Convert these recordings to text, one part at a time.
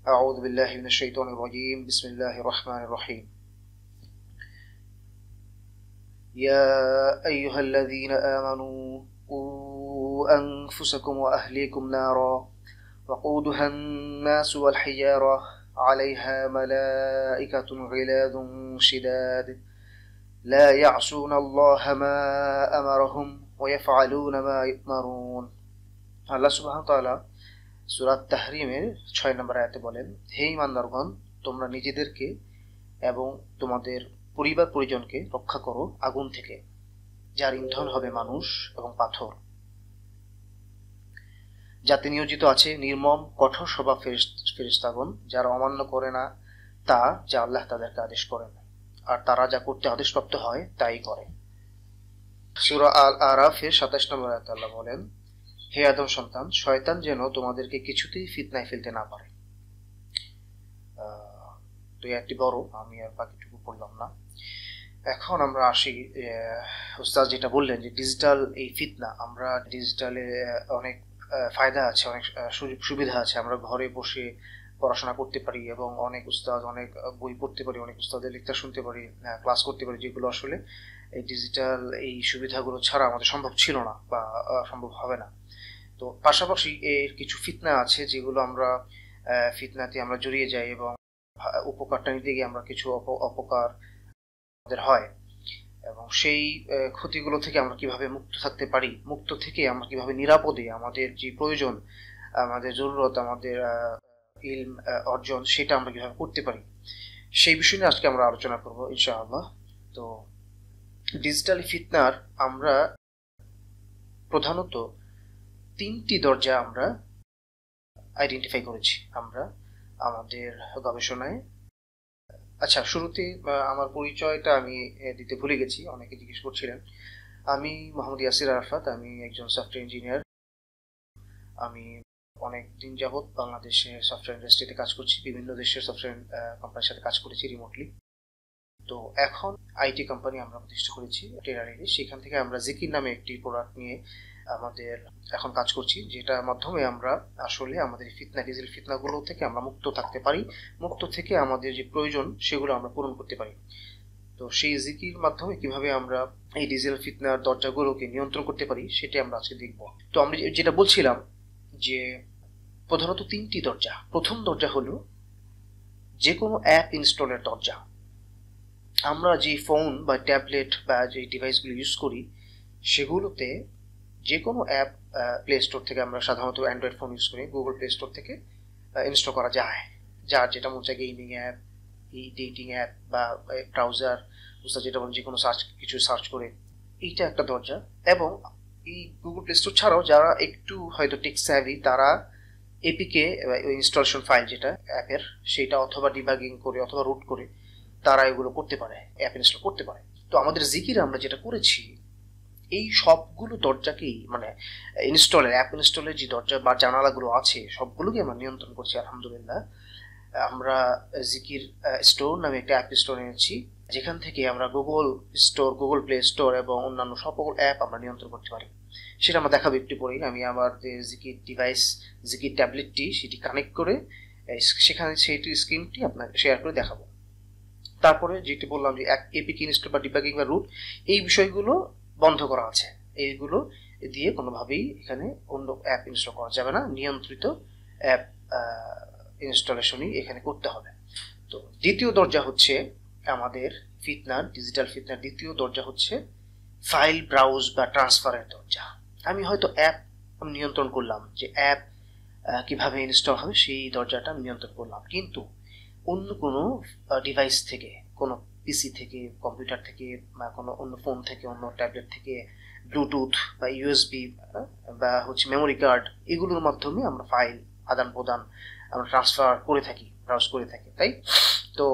أعوذ بالله من الشيطان الرجيم بسم الله الرحمن الرحيم يا أيها الذين آمنوا قوا أنفسكم وأهليكم نارا وقودها الناس والحجارة عليها ملائكة غلاظ شداد لا يعصون الله ما أمرهم ويفعلون ما يؤمرون الله سبحانه وتعالى সূরা তাহরিমের 6 নম্বর আয়াতে বলেন, হে ঈমানদারগণ, তোমরা নিজেদেরকে এবং তোমাদের পরিবার পরিজনকে রক্ষা করো আগুন থেকে, যার ইন্ধন হবে মানুষ এবং পাথর, যাতে নিয়োজিত আছে নির্মম কঠোর স্বভাব ফেরেশতাগণ, যারা অমান্য করে না তা যা আল্লাহ তাদেরকে আদেশ করেন, আর তারা যা করতে আদেশপ্রাপ্ত হয় তাই করে। সূরা আল আরাফের 27 নম্বর আয়াতে আল্লাহ বলেন, হে আদম সন্তান, শয়তান যেন তোমাদেরকে কিছুতেই ফিতনায় ফেলতে না পারে। তো একটি বড়, আমি আর বাকিটুকু পড়লাম না। এখন আমরা আসি, উস্তাদ যেটা বললেন যে ডিজিটাল এই ফিতনা, আমরা ডিজিটালে অনেক ফায়দা আছে, অনেক সুবিধা আছে। আমরা ঘরে বসে পড়াশোনা করতে পারি এবং অনেক উস্তাদ অনেক বই পড়তে পারি, অনেক উস্তাদের লেকচার শুনতে পারি, ক্লাস করতে পারি, যেগুলো আসলে এই ডিজিটাল এই সুবিধাগুলো ছাড়া আমাদের সম্ভব ছিল না বা সম্ভব হবে না। তো পাশাপাশি এর কিছু ফিতনা আছে যেগুলো আমরা ফিতনাতে আমরা জড়িয়ে যাই এবং উপকারটা নিতে গিয়ে আমরা কিছু অপকার আমাদের হয়, এবং সেই ক্ষতিগুলো থেকে আমরা কিভাবে মুক্ত থাকতে পারি, মুক্ত থেকে আমরা কিভাবে নিরাপদে আমাদের যে প্রয়োজন, আমাদের জরুরত, আমাদের ইলম অর্জন, সেটা আমরা কিভাবে করতে পারি, সেই বিষয় নিয়ে আজকে আমরা আলোচনা করব ইনশাআল্লাহ। তো ডিজিটাল ফিতনার আমরা প্রধানত 3টি দরজা আমরা আইডেন্টিফাই করেছি আমরা আমাদের গবেষণায়। আচ্ছা, শুরুতে আমার পরিচয়টা আমি দিতে ভুলে গেছি, অনেকে জিজ্ঞেস করছিলেন। আমি মোহাম্মদ ইয়াসির আরাফাত, আমি একজন সফটওয়্যার ইঞ্জিনিয়ার। আমি অনেক দিন যাবৎ বাংলাদেশে সফটওয়্যার ইন্ডাস্ট্রিতে কাজ করছি, বিভিন্ন দেশের সফটওয়্যার কোম্পানির সাথে কাজ করেছি রিমোটলি। তো এখন আইটি কোম্পানি আমরা প্রতিষ্ঠা করেছি টেরারিতে, সেখান থেকে আমরা জিকির নামে একটি প্রোডাক্ট নিয়ে আমাদের এখন কাজ করছি, যেটার মাধ্যমে আমরা আসলে আমাদের ফিতনা, ডিজিটাল ফিতনাগুলো থেকে আমরা মুক্ত থাকতে পারি, মুক্ত থেকে আমাদের যে প্রয়োজন সেগুলো আমরা পূরণ করতে পারি। তো সেই জিকির মাধ্যমে কিভাবে আমরা এই ডিজিটাল ফিতনার দরজাগুলোকে নিয়ন্ত্রণ করতে পারি সেটা আমরা আজকে দেখব। তো আমরা যেটা বলছিলাম যে প্রধানত 3টি দরজা। প্রথম দরজা হলো যে কোনো অ্যাপ ইনস্টলের দরজা। আমরা যে ফোন বা ট্যাবলেট বা যে ডিভাইসগুলো ইউজ করি সেগুলোতে যে কোনো অ্যাপ প্লে স্টোর থেকে, আমরা সাধারণত অ্যান্ড্রয়েড ফোন ইউজ করি, গুগল প্লে স্টোর থেকে ইনস্টল করা যায়, যার যেটা মন চায়, গেমিং অ্যাপ, এই ডেটিং অ্যাপ বা ব্রাউজার, যেটা বলেন যে কোনো কিছু সার্চ করে, এইটা একটা দরজা। এবং এই গুগল প্লে স্টোর ছাড়াও যারা একটু হয়তো টেক স্যাভি, তারা এপিকে ইনস্টলেশন ফাইল যেটা অ্যাপের, সেটা অথবা ডিবাগিং করে অথবা রুট করে তারা এগুলো করতে পারে, অ্যাপ ইনস্টল করতে পারে। তো আমাদের জিকির আমরা যেটা করেছি, এই সবগুলো দরজাকেই, মানে ইনস্টলের, অ্যাপ ইনস্টলের যে দরজা বা জানালাগুলো আছে সবগুলোকে আমরা নিয়ন্ত্রণ করছি আলহামদুলিল্লাহ। আমরা জিকির স্টোর নামে একটা অ্যাপ স্টোর এনেছি, যেখান থেকে আমরা Google store, Google play store এবং অন্যান্য সকল অ্যাপ আমরা নিয়ন্ত্রণ করতে পারি। সেটা আমরা দেখাবো একটু পরেই। আমি আমার জিকির ডিভাইস, জিকির ট্যাবলেটটি, সেটি কানেক্ট করে সেখানে সেইটি স্ক্রিনটি আপনাকে শেয়ার করে দেখাবো। তারপরে যেটি বললাম যে এপিকে ইনস্টল বা ডিবাগিং বা রুট, এই বিষয়গুলো বন্ধ করা আছে, এইগুলো দিয়ে কোনোভাবেই এখানে অন্য অ্যাপ ইনস্টল করা যাবে না, নিয়ন্ত্রিত অ্যাপ ইনস্টলেশনই এখানে করতে হবে। তো দ্বিতীয় দরজা হচ্ছে আমাদের ফিতনার, ডিজিটাল ফিতনার দ্বিতীয় দরজা হচ্ছে ফাইল ব্রাউজ বা ট্রান্সফারের দরজা। আমি হয়তো অ্যাপ নিয়ন্ত্রণ করলাম, যে অ্যাপ কিভাবে ইনস্টল হবে সেই দরজাটা আমি নিয়ন্ত্রণ করলাম, কিন্তু অন্য কোনো ডিভাইস থেকে, কোনো পিসি থেকে, কম্পিউটার থেকে, বা কোনো অন্য ফোন থেকে, অন্য ট্যাবলেট থেকে, ব্লুটুথ বা ইউএসবি বা হচ্ছে মেমোরি কার্ড, এগুলোর মাধ্যমে আমরা ফাইল আদান প্রদান, আমরা ট্রান্সফার করে থাকি, ব্রাউজ করে থাকি, তাই তো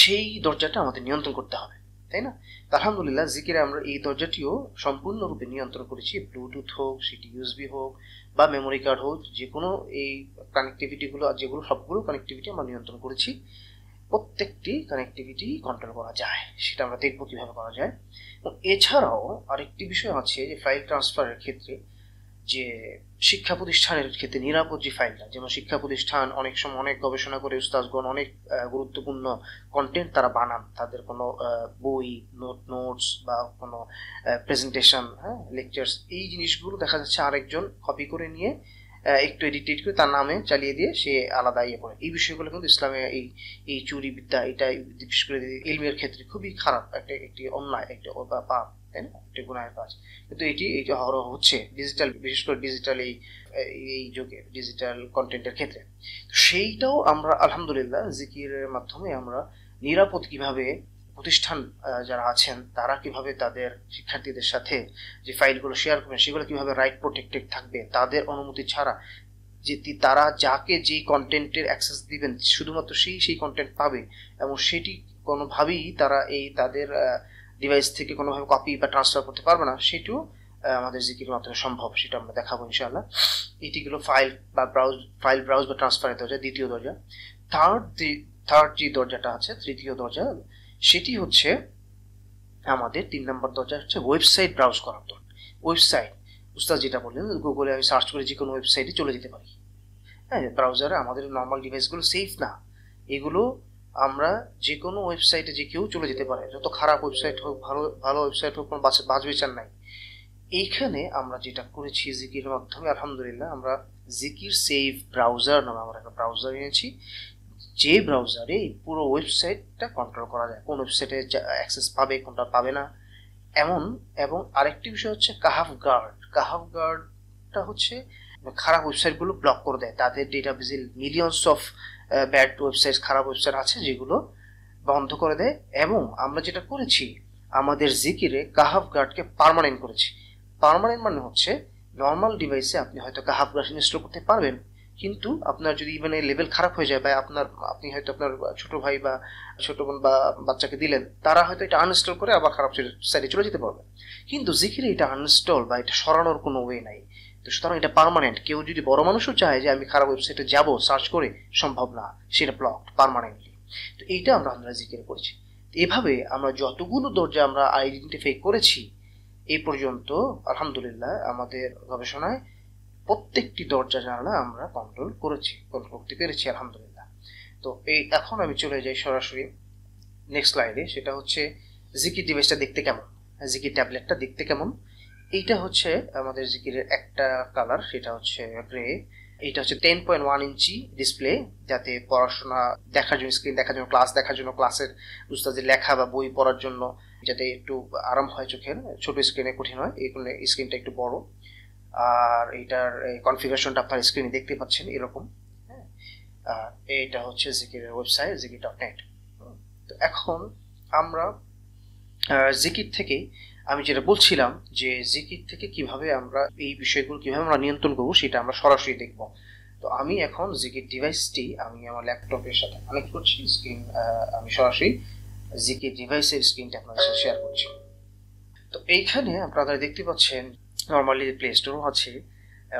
সেই দরজাটা আমাদের নিয়ন্ত্রণ করতে হবে, তাই না? আলহামদুলিল্লাহ জিকিরে আমরা এই দরজাটিও সম্পূর্ণরূপে নিয়ন্ত্রণ করেছি। ব্লুটুথ হোক, সেটি ইউএসবি হোক বা মেমোরি কার্ড হোক, যে কোনো এই কানেক্টিভিটিগুলো, যেগুলো সবগুলো কানেক্টিভিটি আমরা নিয়ন্ত্রণ করেছি। প্রত্যেকটি কানেক্টিভিটি কন্ট্রোল করা যায়, সেটা আমরা দেখবো কিভাবে করা যায়। এবং এছাড়াও আরেকটি বিষয় আছে যে ফাইল ট্রান্সফারের ক্ষেত্রে যে শিক্ষা প্রতিষ্ঠানের ক্ষেত্রে নিরাপদ যে ফাইলটা, যেমন শিক্ষা প্রতিষ্ঠান অনেক সময় অনেক গবেষণা করে উস্তাদগণ অনেক গুরুত্বপূর্ণ কন্টেন্ট তারা বানান, তাদের কোনো বই, নোটস বা কোনো প্রেজেন্টেশন, হ্যাঁ, লেকচার্স, এই জিনিসগুলো দেখা যাচ্ছে আরেকজন কপি করে নিয়ে একটু এডিট করে তার নামে চালিয়ে দিয়ে সে আলাদা ইয়ে করে। এই বিষয়গুলো কিন্তু ইসলামে এই চুরি বিদ্যা, এটা বিশেষ করে ইলমের ক্ষেত্রে খুবই খারাপ একটি অন্যায়, একটা পাপ, তাই না, একটা গুনাহের কাজ। কিন্তু এইটা হচ্ছে ডিজিটাল, বিশেষ করে ডিজিটাল এই যুগে ডিজিটাল কন্টেন্টের ক্ষেত্রে। সেইটাও আমরা আলহামদুলিল্লাহ জিকিরের মাধ্যমে আমরা নিরাপদ কিভাবে, প্রতিষ্ঠান যারা আছেন তারা কিভাবে তাদের শিক্ষার্থীদের সাথে যে ফাইলগুলো শেয়ার করবেন সেগুলো কিভাবে রাইট প্রোটেক্টেড থাকবে, তাদের অনুমতি ছাড়া, যে তারা যাকে যেই কন্টেন্টের অ্যাক্সেস দিবেন শুধুমাত্র সেই কন্টেন্ট পাবে, এবং সেটি কোনোভাবেই তারা তাদের ডিভাইস থেকে কোনোভাবে কপি বা ট্রান্সফার করতে পারবে না, সেটিও আমাদের জিকির মাধ্যমে সম্ভব। সেটা আমরা দেখাবো ইনশাআল্লাহ। এটিগুলো ফাইল ব্রাউজ বা ট্রান্সফারের দরজা, দ্বিতীয় দরজা। থার্ড যে দরজাটা আছে, তৃতীয় দরজা, সেটি হচ্ছে আমাদের 3 নম্বর দরজা হচ্ছে ওয়েবসাইট ব্রাউজ করার দরজা। ওয়েবসাইট, উস্তাদ যেটা বললেন, গুগলে আমি সার্চ করে যে কোনো ওয়েবসাইটে চলে যেতে পারি। হ্যাঁ, ব্রাউজারে আমাদের নর্মাল ডিভাইসগুলো সেফ না, এগুলো আমরা যে কোনো ওয়েবসাইটে যে কেউ চলে যেতে পারে, যত খারাপ ওয়েবসাইট হোক, ভালো ওয়েবসাইট হোক, কোনো বাজ বিচার নাই। এইখানে আমরা যেটা করেছি জিকির মাধ্যমে আলহামদুলিল্লাহ, আমরা জিকির সেফ ব্রাউজার নামে আমরা একটা ব্রাউজার এনেছি, যে ব্রাউজারে এই পুরো ওয়েবসাইটটা কন্ট্রোল করা যায়, কোন ওয়েবসাইটে অ্যাক্সেস পাবে, কোনটা পাবে না এমন। এবং আরেকটি বিষয় হচ্ছে কাহাফ গার্ডটা হচ্ছে খারাপ ওয়েবসাইটগুলো ব্লক করে দেয়, তাদের ডেটাবেজে মিলিয়নস অফ ব্যাড ওয়েবসাইট, খারাপ ওয়েবসাইট আছে যেগুলো বন্ধ করে দেয়। এবং আমরা যেটা করেছি, আমাদের জিকিরে কাহাফ গার্ডকে পার্মানেন্ট করেছি। পার্মানেন্ট মানে হচ্ছে নর্মাল ডিভাইসে আপনি হয়তো কাহাফ গার্ড ইনস্টল করতে পারবেন, কিন্তু আপনার যদি মানে লেভেল খারাপ হয়ে যায়, বা আপনি হয়তো আপনার ছোট ভাই বা ছোট বোন বা বাচ্চাকে দিলেন, তারা হয়তো এটা আনইনস্টল করে আবার খারাপ সাইডে চলে যেতে পারবে। কিন্তু জিকিরে এটা আনইনস্টল বা এটা সরানোর কোনো ওয়ে নাই, তো সুতরাং এটা পার্মানেন্ট। কেউ যদি বড় মানুষও চায় যে আমি খারাপ ওয়েবসাইটে যাব সার্চ করে, সম্ভব না, সেটা ব্লকড পার্মানেন্টলি। তো এইটা আমরা জিকিরে করেছি। এভাবে আমরা যতগুলো দরজা আমরা আইডেন্টিফাই করেছি এই পর্যন্ত আলহামদুলিল্লাহ আমাদের গবেষণায় প্রত্যেকটি দরজা জানালা আমরা কন্ট্রোল করতে পেরেছি আলহামদুলিল্লাহ। তো এখন আমি চলে যাই সরাসরি নেক্সট স্লাইডে, সেটা হচ্ছে জিকির ডিভাইসটা দেখতে কেমন, জিকির ট্যাবলেটটা দেখতে কেমন। এইটা হচ্ছে আমাদের জিকিরের একটা কালার, সেটা হচ্ছে গ্রে। এটা হচ্ছে 10.1 ইঞ্চি ডিসপ্লে, যাতে পড়াশোনা দেখার জন্য, স্ক্রিন দেখার জন্য, ক্লাস দেখার জন্য, ক্লাসের উস্তাদের লেখা বা বই পড়ার জন্য যাতে একটু আরাম হয় চোখের, ছোট স্ক্রিনে কঠিন হয়, এই কারণে স্ক্রিনটা একটু বড়। আর এইটার কনফিগারেশনটা আপনার স্ক্রিনে দেখতে পাচ্ছেন এরকম। হ্যাঁ, আর এইটা হচ্ছে জিকিরের ওয়েবসাইট zikir.net। তো এখন আমরা জিকির থেকে, আমি যেটা বলছিলাম যে জিকির থেকে কিভাবে আমরা এই বিষয়গুলো কিভাবে আমরা নিয়ন্ত্রণ করবো সেটা আমরা সরাসরি দেখব। তো আমি এখন জিকির ডিভাইসটি আমি আমার ল্যাপটপের সাথে কানেক্ট করছি, স্ক্রিন আমি সরাসরি জিকির ডিভাইসের স্ক্রিনটা আপনাদের সাথে শেয়ার করছি। তো এইখানে আপনারা দেখতে পাচ্ছেন নর্মালি প্লে স্টোরও আছে,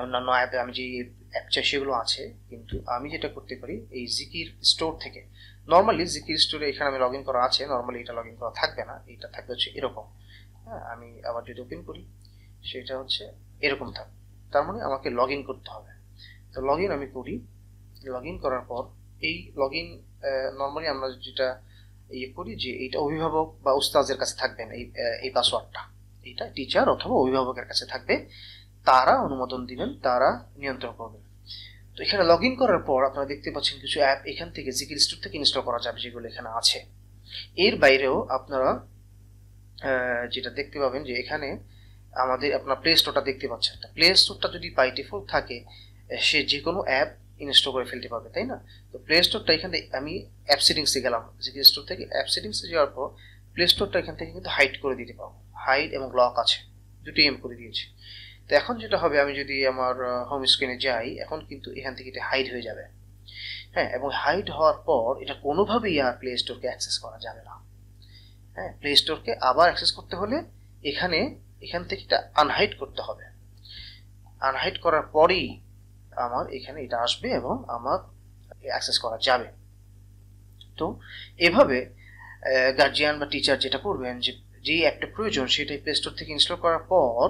অন্যান্য অ্যাপে আমি যে অ্যাপ চাই সেগুলো আছে, কিন্তু আমি যেটা করতে পারি এই জিকির স্টোর থেকে, নর্মালি জিকির স্টোরে এখানে আমি লগ ইন করা আছে, নর্মালি এটা লগ ইন করা থাকবে না, এটা থাকবে হচ্ছে এরকম। হ্যাঁ, আমি আবার যদি ওপেন করি সেটা হচ্ছে এরকম থাকবে, তার মানে আমাকে লগ ইন করতে হবে। তো লগ ইন আমি করি, লগ ইন করার পর এই লগ ইন নর্মালি আমরা যেটা করি যে এইটা অভিভাবক বা উস্তাদের কাছে থাকবেন, এই পাসওয়ার্ডটা এটা টিচার অথবা অভিভাবকের কাছে থাকবে, তারা অনুমোদন দিবেন, তারা নিয়ন্ত্রণ করবেন। তো এখানে লগ ইন করার পর আপনারা দেখতে পাচ্ছেন কিছু অ্যাপ এখান থেকে জিকির স্টোর থেকে ইনস্টল করা যাবে, যেগুলো এখানে আছে। এর বাইরেও আপনারা যেটা দেখতে পাবেন যে এখানে আমাদের আপনার প্লে স্টোরটা দেখতে পাচ্ছেন, প্লে স্টোরটা যদি বাই ডিফল্ট থাকে সে যে কোনো অ্যাপ ইনস্টল করে ফেলতে পারবে, তাই না? তো প্লে স্টোরটা এখানে আমি অ্যাপ সেটিংসে গেলাম, জিকির স্টোর থেকে অ্যাপ সেটিংসে যাওয়ার পর প্লে স্টোরটা এখান থেকে কিন্তু হাইড করে দিতে পারবো, হাইড এবং লক আছে, দুটোই এম করে দিয়েছি। তো এখন যেটা হবে, আমি যদি আমার হোম স্ক্রিনে যাই, এখন কিন্তু এখান থেকে এটা হাইড হয়ে যাবে। হ্যাঁ, এবং হাইড হওয়ার পর এটা কোনোভাবেই আর প্লে স্টোরকে অ্যাক্সেস করা যাবে না। হ্যাঁ, প্লে স্টোরকে আবার অ্যাক্সেস করতে হলে এখান থেকে এটা আনহাইড করতে হবে। আনহাইড করার পরেই আমার এখানে এটা আসবে এবং আমার অ্যাক্সেস করা যাবে। তো এভাবে গার্জিয়ান বা টিচার যেটা করবেন, যে অ্যাপটা প্রয়োজন সেটাই প্লে স্টোর থেকে ইনস্টল করার পর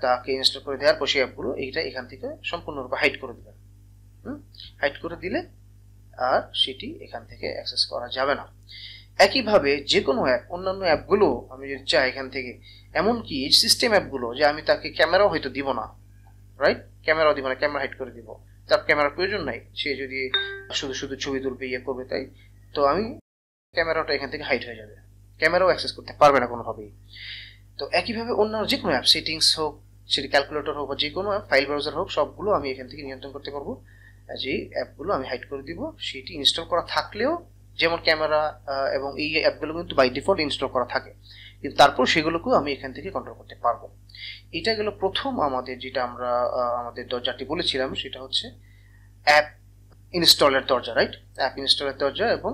তাকে ইনস্টল করে দেওয়ার পর সেই অ্যাপগুলো এইটা এখান থেকে সম্পূর্ণরূপে হাইড করে দেবেন। হাইড করে দিলে আর সেটি এখান থেকে অ্যাক্সেস করা যাবে না। একইভাবে যে কোনো অ্যাপ, অন্যান্য অ্যাপগুলো আমি যদি চাই এখান থেকে, এমনকি সিস্টেম অ্যাপগুলো যে আমি তাকে ক্যামেরাও হয়তো দিব না, রাইট, ক্যামেরাও দিব না, ক্যামেরা হাইড করে দিব, তার ক্যামেরার প্রয়োজন নাই, সে যদি শুধু শুধু ছবি তুলবে ইয়ে করবে তাই, তো আমি ক্যামেরাটা এখান থেকে হাইড হয়ে যাবে, ক্যামেরাও অ্যাক্সেস করতে পারবে না কোনোভাবেই। তো একইভাবে অন্যান্য যে কোনো অ্যাপ, সেটিংস হোক, সেটি ক্যালকুলেটর হোক বা যে কোনো অ্যাপ, ফাইল ব্রাউজার হোক, সবগুলো আমি এখান থেকে নিয়ন্ত্রণ করতে পারবো। যে অ্যাপগুলো আমি হাইড করে দিব, সেটি ইনস্টল করা থাকলেও, যেমন ক্যামেরা এবং এই অ্যাপগুলো কিন্তু বাই ডিফল্ট ইনস্টল করা থাকে, কিন্তু তারপর সেগুলোকেও আমি এখান থেকে কন্ট্রোল করতে পারবো। এটা গেল প্রথম আমাদের, যেটা আমরা আমাদের দরজাটি বলেছিলাম, সেটা হচ্ছে অ্যাপ ইনস্টলের দরজা, রাইট, অ্যাপ ইনস্টলের দরজা এবং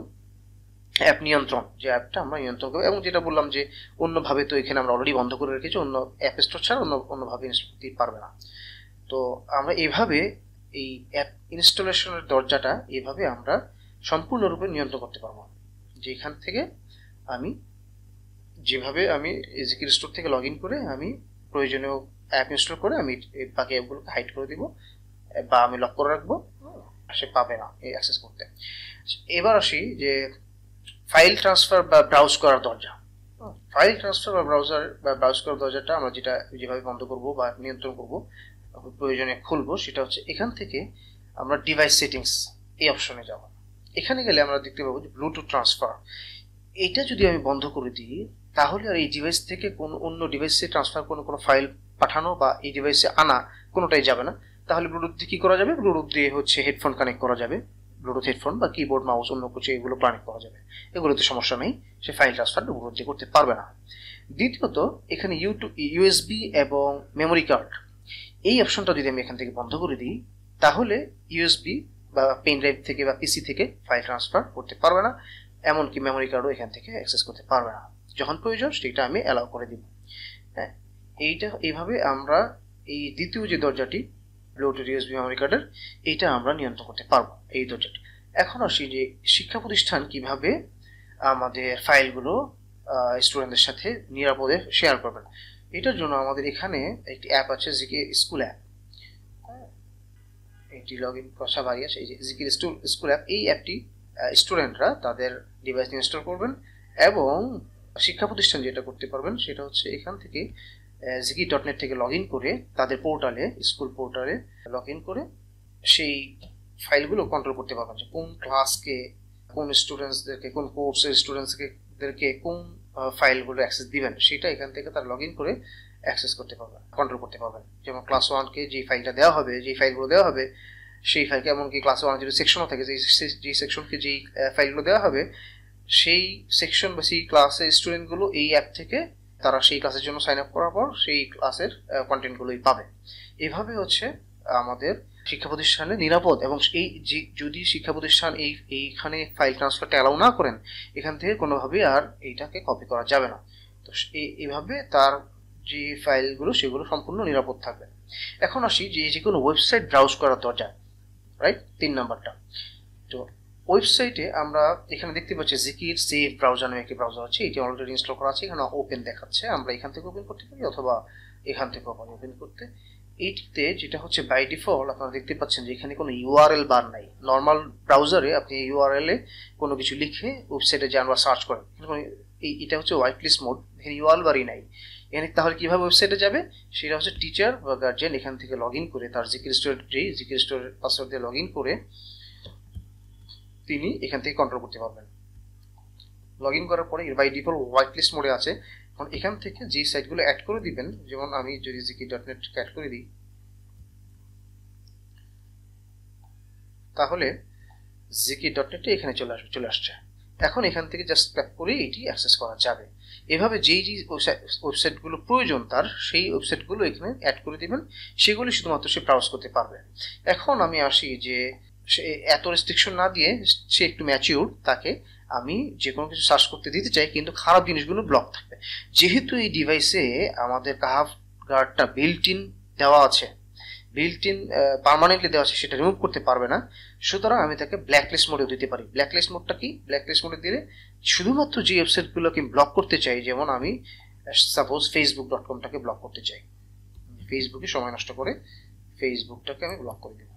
অ্যাপ নিয়ন্ত্রণ, যে অ্যাপটা আমরা নিয়ন্ত্রণ করবো। এবং যেটা বললাম যে অন্যভাবে তো এখানে আমরা অলরেডি বন্ধ করে রেখেছি, অন্য অ্যাপ স্টোর ছাড়া অন্যভাবে ইনস্টল করতে পারবে না। তো আমরা এইভাবে এই অ্যাপ ইনস্টলেশনের দরজাটা এইভাবে আমরা সম্পূর্ণরূপে নিয়ন্ত্রণ করতে পারবো, যেখান থেকে আমি যেভাবে আমি জিকির স্টোর থেকে লগ ইন করে আমি প্রয়োজনীয় অ্যাপ ইনস্টল করে আমি বাকি অ্যাপগুলোকে হাইড করে দিব বা আমি লক করে রাখবো, সে পাবে না এই অ্যাক্সেস করতে। এবার আসি যে ফাইল ট্রান্সফার বা ব্রাউজ করার দরজা। ফাইল ট্রান্সফার বা ব্রাউজ করার দরজাটা আমরা যেভাবে বন্ধ করব বা নিয়ন্ত্রণ করব, প্রয়োজনে খুলবো, সেটা হচ্ছে এখান থেকে আমরা ডিভাইস সেটিংস এই অপশনে যাব। এখানে গেলে আমরা দেখতে পাবো যে ব্লুটুথ ট্রান্সফার, এটা যদি আমি বন্ধ করে দিই তাহলে আর এই ডিভাইস থেকে কোনো অন্য ডিভাইসে ট্রান্সফার কোনো ফাইল পাঠানো বা এই ডিভাইসে আনা কোনোটাই যাবে না। তাহলে ব্লুটুথ দিয়ে কি করা যাবে? ব্লুটুথ দিয়ে হচ্ছে হেডফোন কানেক্ট করা যাবে, ব্লুটুথ হেডফোন বা কিবোর্ড মাউস অন্য কিছু এগুলো কানেক্ট করা যাবে, এগুলোতে সমস্যা নেই, সে ফাইল ট্রান্সফার ব্লুটুথ দিয়ে করতে পারবে না। দ্বিতীয়ত এখানে ইউএসবি এবং মেমোরি কার্ড, এই অপশনটা যদি আমি এখান থেকে বন্ধ করে দিই তাহলে ইউএসবি বা পেন ড্রাইভ থেকে বা পিসি থেকে ফাইল ট্রান্সফার করতে পারবে না, এমনকি মেমোরি কার্ডও এখান থেকে অ্যাক্সেস করতে পারবে না। যখন প্রয়োজন সেটা আমি অ্যালাউ করে দিব। হ্যাঁ, এইভাবে আমরা এই দ্বিতীয় যে দরজাটি ব্লুটুথ ইউএসবি মেমোরি কার্ডের, এইটা আমরা নিয়ন্ত্রণ করতে পারবো, এই দরজাটি। এখন আসি যে শিক্ষা প্রতিষ্ঠান কিভাবে আমাদের ফাইলগুলো স্টুডেন্টদের সাথে নিরাপদে শেয়ার করবেন। এটার জন্য আমাদের এখানে একটি অ্যাপ আছে, জিকে স্কুল অ্যাপ, এটি লগ ইন করা বাড়ি আছে, এই যে জিকে স্কুল অ্যাপ। এই অ্যাপটি স্টুডেন্টরা তাদের ডিভাইস ইনস্টল করবেন এবং শিক্ষা প্রতিষ্ঠান যেটা করতে পারবেন সেটা হচ্ছে এখান থেকে ziki.net থেকে লগ ইন করে তাদের পোর্টালে, স্কুল পোর্টালে লগ ইন করে সেই ফাইলগুলো কন্ট্রোল করতে পারবেন, যে কোন ক্লাসকে, কোন স্টুডেন্টসদেরকে, কোন কোর্সের স্টুডেন্টসদেরকে কোন ফাইলগুলো অ্যাক্সেস দিবেন, সেটা এখান থেকে তারা লগ ইন করে অ্যাক্সেস করতে পারবেন, কন্ট্রোল করতে পারবেন। যেমন ক্লাস 1কে যে ফাইলটা দেওয়া হবে, যে ফাইলগুলো দেওয়া হবে, সেই ফাইলকে, এমনকি ক্লাস 1 যদি সেকশনও থাকে, যে সেকশনকে যেই ফাইলগুলো দেওয়া হবে, সেই সেকশন বা সেই ক্লাসের স্টুডেন্টগুলো এই অ্যাপ থেকে তারা সেই ক্লাসের জন্য সাইন আপ করার পর সেই ক্লাসের কন্টেন্টগুলোই পাবে। এভাবে হচ্ছে আমাদের শিক্ষা প্রতিষ্ঠানে নিরাপদ, এবং এই যদি শিক্ষা প্রতিষ্ঠান এইখানে ফাইল ট্রান্সফারটা অ্যালাউ না করেন, এখান থেকে কোনোভাবে আর এইটাকে কপি করা যাবে না। তো এইভাবে তার যে ফাইলগুলো সেগুলো সম্পূর্ণ নিরাপদ থাকবে। এখন আসি যে কোনো ওয়েবসাইট ব্রাউজ করার দরজা, রাইট, 3 নাম্বারটা। তো ওয়েবসাইটে আমরা এখানে দেখতে পাচ্ছি জিকির সেভ ব্রাউজার নামে একটি ব্রাউজার আছে, এটি অলরেডি ইনস্টল করা আছে, এখানে ওপেন দেখাচ্ছে, আমরা এখান থেকে ওপেন করতে পারি অথবা এখান থেকে ওপেন করতে। এইটিতে যেটা হচ্ছে বাই ডিফল্ট আপনারা দেখতে পাচ্ছেন যে এখানে কোনো ইউআরএল বার নাই। নর্মাল ব্রাউজারে আপনি ইউআরএল এ কোনো কিছু লিখে ওয়েবসাইটে যান বা সার্চ করেন, এটা হচ্ছে হোয়াইট লিস্ট মোড, এখানে ইউআরএল বারই নাই। এখানে তাহলে কিভাবে ওয়েবসাইটে যাবে? সেটা হচ্ছে টিচার বা গার্জিয়ান এখান থেকে লগ ইন করে তার জিকির স্টোরের পাসওয়ার্ড দিয়ে লগ ইন করে তিনি এখান থেকে কন্ট্রোল করতে পারবেন। লগ ইন করার পরে বাই ডিফল্ট হোয়াইট লিস্ট মোডে আছে। এখন এখান থেকে যে সাইটগুলো অ্যাড করে দিবেন, যেমন আমি যদি ziki.net অ্যাড করে দিই, তাহলে ziki.net এখানে চলে আসছে। এখন এখান থেকে জাস্ট ট্যাপ করে এটি অ্যাক্সেস করা যাবে। এভাবে যেই ওয়েবসাইটগুলো প্রয়োজন তার, সেই ওয়েবসাইটগুলো এখানে অ্যাড করে দিবেন, সেগুলি শুধুমাত্র সে ব্রাউজ করতে পারবে। এখন আমি আসি যে সে এত রেস্ট্রিকশন না দিয়ে, সে একটু ম্যাচিউর, তাকে আমি যে কোনো কিছু সার্চ করতে দিতে চাই কিন্তু খারাপ জিনিসগুলো ব্লক থাকবে। যেহেতু এই ডিভাইসে আমাদের কাহাফ গার্ডটা বিল্ট ইন দেওয়া আছে, বিল্ট ইন পার্মানেন্টলি দেওয়া আছে, সেটা রিমুভ করতে পারবে না, সুতরাং আমি তাকে ব্ল্যাকলিস্ট মোডেও দিতে পারি। ব্ল্যাকলিস্ট মোডটা কি? ব্ল্যাকলিস্ট মোডে দিলে শুধুমাত্র যে ওয়েবসাইটগুলোকে ব্লক করতে চাই, যেমন আমি সাপোজ facebook.com-টাকে ব্লক করতে চাই, ফেসবুকে সময় নষ্ট করে ফেসবুকটাকে আমি ব্লক করে দিব।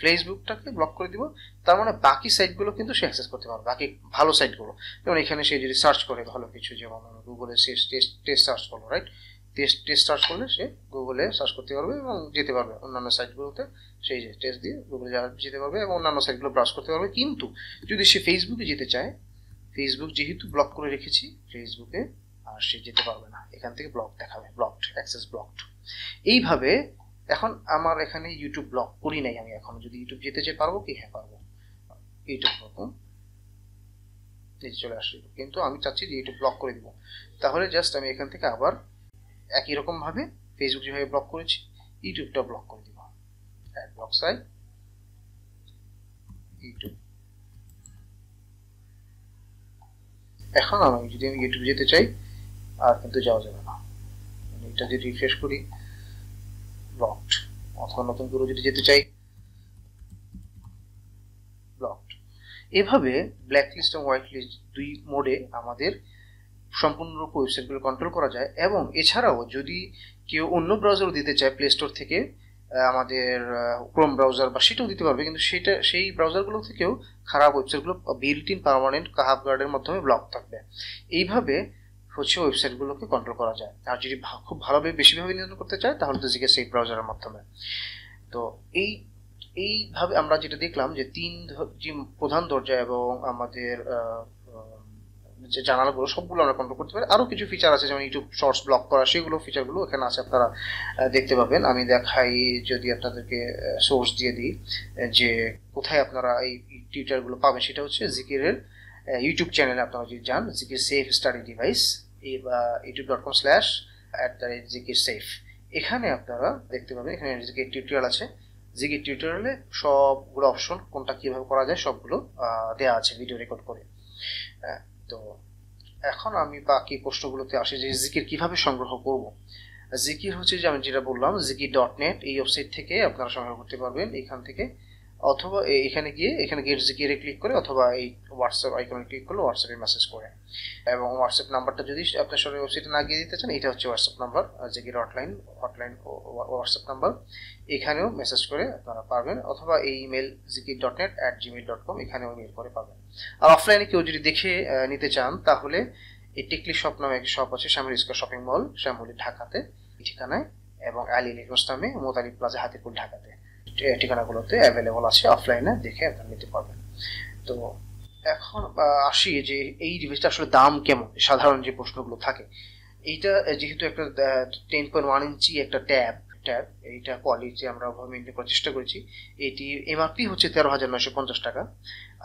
ফেসবুকটাকে ব্লক করে দিব, তার মানে বাকি সাইটগুলো কিন্তু সে অ্যাক্সেস করতে পারবে, বাকি ভালো সাইটগুলো। যেমন এখানে সে যদি সার্চ করে ভালো কিছু, যেমন গুগলে সে টেস্ট সার্চ করলো, রাইট, টেস্ট সার্চ করলে সে গুগলে সার্চ করতে পারবে এবং যেতে পারবে অন্যান্য সাইটগুলোতে, সেই যে টেস্ট দিয়ে গুগলে যেতে পারবে এবং অন্যান্য সাইটগুলো ব্রাউজ করতে পারবে। কিন্তু যদি সে ফেসবুকে যেতে চায়, ফেসবুক যেহেতু ব্লক করে রেখেছি, ফেসবুকে আর সে যেতে পারবে না, এখান থেকে ব্লক দেখাবে, ব্লকড, অ্যাক্সেস ব্লকড। এইভাবে এখন আমার এখানে ইউটিউব ব্লক করি নাই আমি, এখন যদি ইউটিউব যেতে চাই পারবো কি? হ্যাঁ পারবো, ইউটিউব নিচে চলে আসবে, কিন্তু আমি চাচ্ছি যে ইউটিউব ব্লক করে দিব। তাহলে জাস্ট আমি এখান থেকে আবার একই রকম ভাবে ফেসবুক যেভাবে ব্লক করেছি ইউটিউবটা ব্লক করে দিব। Ad block site YouTube. এখন আমি যদি ইউটিউব যেতে চাই আর কিন্তু যাওয়া যাবে না, এটা যদি রিফ্রেশ করি ব্লকড, অথবা নতুন করে যদি যেতে চাই ব্লকড। এভাবে ব্ল্যাক লিস্ট এবং হোয়াইট লিস্ট দুই মোডে আমাদের সম্পূর্ণরূপে ওয়েবসাইটগুলো কন্ট্রোল করা যায়। এবং এছাড়াও যদি কেউ অন্য ব্রাউজারও দিতে চায় প্লে স্টোর থেকে, আমাদের ক্রোম ব্রাউজার বা সেটাও দিতে পারবে, কিন্তু সেই ব্রাউজারগুলো থেকেও খারাপ ওয়েবসাইটগুলো বিল্ট ইন পার্মানেন্ট কাহাব গার্ডের মাধ্যমে ব্লক থাকবে। এইভাবে হচ্ছে ওয়েবসাইটগুলোকে কন্ট্রোল করা যায়। আর যদি খুব ভালোভাবে বেশিভাবে নিয়ন্ত্রণ করতে চায় তাহলে তো জিকে সেই ব্রাউজারের মাধ্যমে। তো এইভাবে আমরা যেটা দেখলাম যে যে প্রধান দরজা এবং আমাদের যে জানালাগুলো সবগুলো আমরা কন্ট্রোল করতে পারি। আরো কিছু ফিচার আছে যেমন ইউটিউব শর্টস ব্লক করা, সেগুলো ফিচারগুলো এখানে আছে, আপনারা দেখতে পাবেন। আমি দেখাই, যদি আপনাদেরকে সোর্স দিয়ে দিই যে কোথায় আপনারা এই টিউটারগুলো পাবেন, সেটা হচ্ছে জিকিরের ইউটিউব চ্যানেলে আপনারা যদি যান, জিকির সেফ স্টাডি ডিভাইস youtube.com/@জিকির সেফ, এখানে আপনারা দেখতে পাবেন এখানে জিকির টিউটোরিয়াল আছে। জিকির টিউটোরিয়ালে সবগুলো অপশন কোনটা কিভাবে করা যায় সবগুলো দেওয়া আছে ভিডিও রেকর্ড করে। তো এখন আমি বাকি প্রশ্নগুলোতে আসি যে জিকির কিভাবে সংগ্রহ করব। জিকির হচ্ছে যে আমি যেটা বললাম zikir.net, এই ওয়েবসাইট থেকে আপনারা সংগ্রহ করতে পারবেন এখান থেকে, অথবা এখানে গিয়ে গেট জিকিরে ক্লিক করে, অথবা এই হোয়াটসঅ্যাপ আইকনে ক্লিক করলে হোয়াটসঅ্যাপে মেসেজ করে। এবং হোয়াটসঅ্যাপ নাম্বারটা যদি আপনার সরাসরি ওয়েবসাইটে না গিয়ে দিতে চান, এটা হচ্ছে হোয়াটসঅ্যাপ নাম্বার, জিকির হটলাইন হোয়াটসঅ্যাপ নাম্বার, এখানেও মেসেজ করে আপনারা পারবেন, অথবা এই ইমেল zikir.net@gmail.com, এখানেও মেল করে পাবেন। আর অফলাইনে কেউ যদি দেখে নিতে চান তাহলে এই টিকলি শপ নামে একটি শপ আছে Shyamoli square shopping mall, Shyamoli ঢাকাতে ঠিকানায়, এবং আলী লিগোস নামে মোতালিব প্লাজা হাতিপুর ঢাকাতে ঠিকানাগুলোতে অ্যাভেলেবল আছে, অফলাইনে দেখে আপনারা নিতে পারবেন। তো এখন আসি যে এই ডিভাইসটা আসলে দাম কেমন, সাধারণ যে প্রশ্নগুলো থাকে। এইটা যেহেতু একটা 10.1 ইঞ্চি একটা ট্যাব, এইটা কোয়ালিটি আমরা মেনটেন করার চেষ্টা করেছি। এটি এমআরপি হচ্ছে 13,950 টাকা।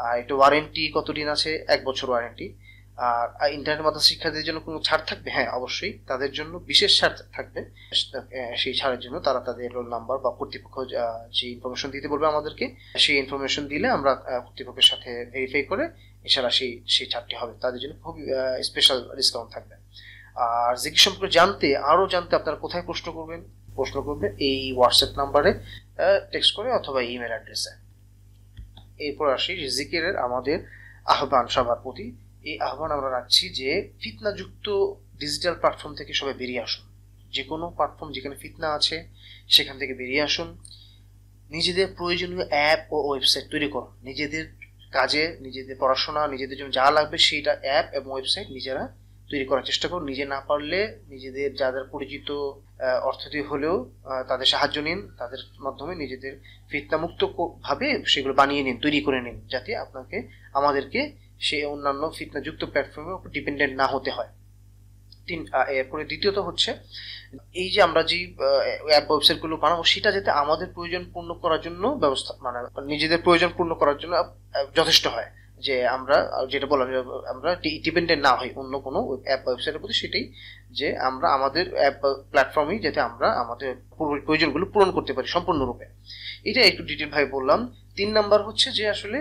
আর এটা ওয়ারেন্টি কতদিন আছে? 1 বছর ওয়ারেন্টি। আর ইন্টারনেট মাধ্যম শিক্ষার্থীদের জন্য কোনো ছাড় থাকবে? হ্যাঁ অবশ্যই, তাদের জন্য বিশেষ ছাড় থাকবে। সেই ছাড়ের জন্য তারা তাদের রোল নাম্বার বা কর্তৃপক্ষ যে ইনফরমেশন দিতে বলবে আমাদেরকে, সেই ইনফরমেশন দিলে আমরা কর্তৃপক্ষের সাথে ভেরিফাই করে এছাড়া সেই ছাড়টি হবে, তাদের জন্য খুব স্পেশাল ডিসকাউন্ট থাকবে। আর জিকির সম্পর্কে আরো জানতে আপনারা কোথায় প্রশ্ন করবেন এই হোয়াটসঅ্যাপ নাম্বারে টেক্সট করে অথবা ইমেল অ্যাড্রেসে। এরপর আসি জিকিরের আমাদের আহ্বান সবার প্রতি। এই আহ্বান আমরা রাখছি যে ফিতনাযুক্ত ডিজিটাল প্ল্যাটফর্ম থেকে সবাই বেরিয়ে আসুন। যে কোনো প্ল্যাটফর্ম যেখানে ফিতনা আছে সেখান থেকে বেরিয়ে আসুন। নিজেদের প্রয়োজনীয় অ্যাপ ও ওয়েবসাইট তৈরি করুন। নিজেদের কাজে, নিজেদের পড়াশোনা, নিজেদের জন্য যা লাগবে সেইটা অ্যাপ এবং ওয়েবসাইট নিজেরা তৈরি করার চেষ্টা করুন। নিজে না পারলে নিজেদের যাদের পরিচিত অর্থ দিয়ে হলেও তাদের সাহায্য নিন, তাদের মাধ্যমে নিজেদের ফিতনামুক্ত ভাবে সেগুলো বানিয়ে নিন, তৈরি করে নিন, যাতে আমাদেরকে সেই অন্যান্য ফিতনাযুক্ত প্ল্যাটফর্মের উপর ডিপেন্ডেন্ট না হতে হয়। এরপরে দ্বিতীয়ত হচ্ছে এই যে আমরা যে অ্যাপ ওয়েবসাইটগুলো বানাবো সেটা যাতে আমাদের প্রয়োজন পূর্ণ করার জন্য ব্যবস্থা, মানে নিজেদের প্রয়োজন পূর্ণ করার জন্য যথেষ্ট হয়, যে আমরা যেটা বললাম আমরা ডিপেন্ডেন্ট না হই অন্য কোনো অ্যাপ ওয়েবসাইটের প্রতি, সেটাই যে আমরা আমাদের অ্যাপ প্ল্যাটফর্মেই যাতে আমরা আমাদের প্রয়োজনগুলো পূরণ করতে পারি সম্পূর্ণরূপে। এটা একটু ডিটেল ভাবে বললাম। 3 নাম্বার হচ্ছে যে আসলে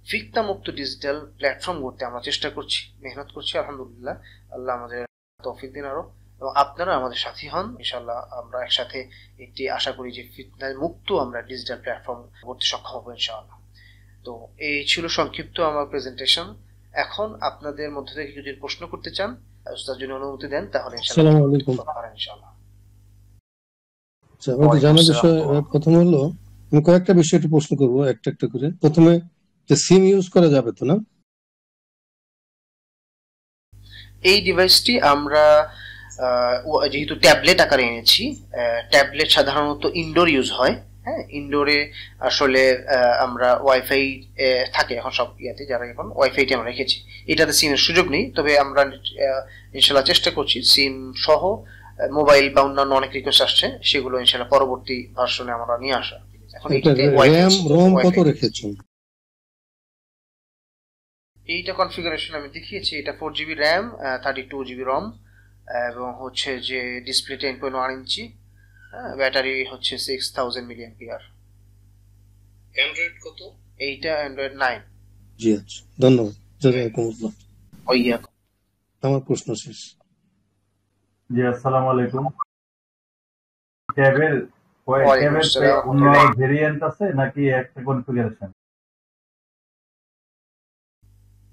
ফিতনামুক্ত ডিজিটাল প্ল্যাটফর্ম করতে আমরা চেষ্টা করছি, মেহনত করছি, আলহামদুলিল্লাহ, আল্লাহ আমাদের তৌফিক দিন আরো, এবং আপনারা আমাদের সাথী হন। ইনশাআল্লাহ আমরা একসাথে একটি আশা করি যে ফিতনা মুক্ত আমরা ডিজিটাল প্ল্যাটফর্ম করতে সক্ষম হবো ইনশাআল্লাহ। তো এই ছিল সংক্ষিপ্ত আমার প্রেজেন্টেশন। এখন আপনাদের মধ্যে থেকে যদি প্রশ্ন করতে চান, উস্তাদ যদি অনুমতি দেন তাহলে ইনশাআল্লাহ। আমার একটু জানার বিষয় প্রথম হলো, আমি কয়েকটা বিষয় একটু প্রশ্ন করবো একটা একটা করে। প্রথমে যে সিম ইউজ করা যাবে তো না? এই ডিভাইসটি আমরা যেহেতু ট্যাবলেট আকারে এনেছি, ট্যাবলেট সাধারণত ইনডোর ইউজ হয়। হ্যাঁ, ইনডোরে আসলে আমরা ওয়াইফাই থাকে এখন সব ইয়াতে, যারা এখন ওয়াইফাইটি আমরা রেখেছি, এটাতে সিমের সুযোগ নেই। তবে আমরা ইনশাল্লাহ চেষ্টা করছি সিম সহ মোবাইল বা অন্যান্য অনেক রিকোয়েস্ট আসছে, সেগুলো ইনশাল্লাহ পরবর্তী ভার্সনে আমরা নিয়ে আসা। এখন এইটাতে র‍্যাম রম কত রেখেছেন? এইটা কনফিগারেশন আমি দেখিয়েছি, এটা 4GB র্যাম, 32GB রম, এবং হচ্ছে যে ডিসপ্লে 10.1 ইঞ্চি, ব্যাটারি হচ্ছে 6000 মিলিঅ্যাম্পিয়ার। অ্যান্ড্রয়েড কত? এইটা অ্যান্ড্রয়েড 9। জি আচ্ছা, ধন্যবাদ, জাযাকুমুল্লাহ। আমার প্রশ্ন শেষ। জি, আসসালামু আলাইকুম। ট্যাবের অন্য ভেরিয়েন্ট আছে নাকি একটা কনফিগারেশন?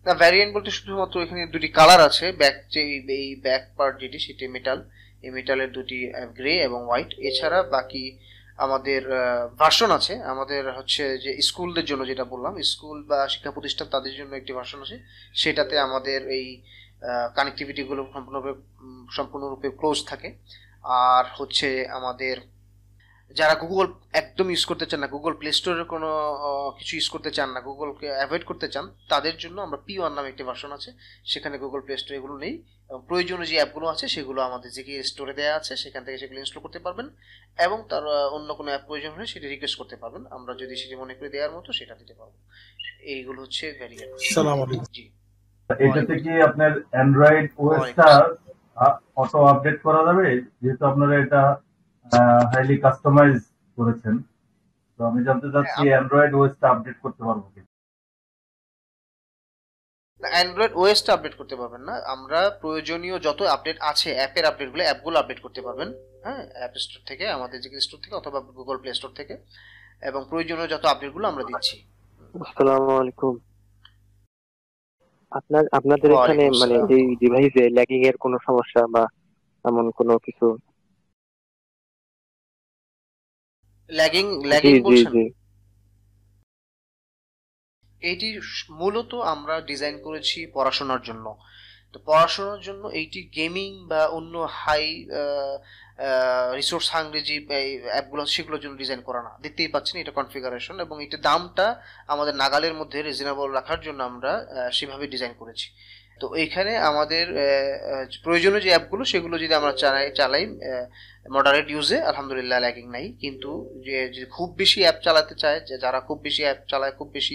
না, ভ্যারিয়েন্ট বলতে শুধুমাত্র এখানে দুটি কালার আছে। ব্যাক যে এই ব্যাক পার্ট যেটি, সেটি মেটাল, এই মেটালের দুটি গ্রে এবং হোয়াইট। এছাড়া বাকি আমাদের ভার্সন আছে। আমাদের হচ্ছে যে স্কুলদের জন্য যেটা বললাম, স্কুল বা শিক্ষা প্রতিষ্ঠান তাদের জন্য একটি ভার্সন আছে, সেটাতে আমাদের এই কানেক্টিভিটি গুলো সম্পূর্ণরূপে ক্লোজ থাকে। আর হচ্ছে আমাদের যারা গুগল একদম ইউজ করতে চান না, গুগল প্লে স্টোরের কোনো কিছু ইউজ করতে চান না, গুগলকে অ্যাভয়েড করতে চান, তাদের জন্য আমরা P1 নামে একটি ভার্সন আছে, সেখানে গুগল প্লে স্টোর এগুলো নেই। এবং প্রয়োজনীয় যে অ্যাপগুলো আছে সেগুলো আমাদের যে স্টোরে দেওয়া আছে, সেখান থেকে সেগুলো ইনস্টল করতে পারবেন, এবং তার অন্য কোনো অ্যাপ প্রয়োজন হলে সেটি রিকোয়েস্ট করতে পারবেন, আমরা যদি সেটি মনে করে দেওয়ার মতো সেটা দিতে পারবো। এইগুলো হচ্ছে ভ্যারিয়েন্ট। আসসালামু আলাইকুম। জি, এটাতে কি আপনার অ্যান্ড্রয়েড ওএসটা অটো আপডেট করা যাবে? যেহেতু আপনারা এটা হাইলি কাস্টমাইজ করেছেন, তো আমি জানতে চাচ্ছি অ্যান্ড্রয়েড ওএসটা আপডেট করতে পারবো কি? অ্যান্ড্রয়েড ওএসটা আপডেট করতে পারবেন না, আমরা প্রয়োজনীয় যত আপডেট আছে অ্যাপের আপডেটগুলো, অ্যাপগুলো আপডেট করতে পারবেন। হ্যাঁ, অ্যাপ স্টোর থেকে, আমাদের যে স্টোর থেকে, অথবা গুগল প্লে স্টোর থেকে, এবং প্রয়োজনীয় যত আপডেটগুলো আমরা দিচ্ছি। আসসালামু আলাইকুম। আপনাদের এখানে মানে এই ডিভাইসে ল্যাগিং এর কোনো সমস্যা বা এমন কোনো কিছু? ল্যাগিং বলছেন? এইটি মূলত আমরা ডিজাইন করেছি পড়াশোনার জন্য। তো পড়াশোনার জন্য এইটি গেমিং বা অন্য হাই রিসোর্স হাংরি যে অ্যাপগুলো সেগুলোর জন্য ডিজাইন করা না। দেখতেই পাচ্ছেন এটা কনফিগারেশন, এবং এটা দামটা আমাদের নাগালের মধ্যে রিজনেবল রাখার জন্য আমরা সেভাবে ডিজাইন করেছি। তো এইখানে আমাদের প্রয়োজনীয় যে অ্যাপগুলো সেগুলো যদি আমরা চালাই মডারেট ইউজে, আলহামদুলিল্লাহ ল্যাগিং নাই। কিন্তু যে খুব বেশি অ্যাপ চালাতে চায়, যারা খুব বেশি অ্যাপ চালায়, খুব বেশি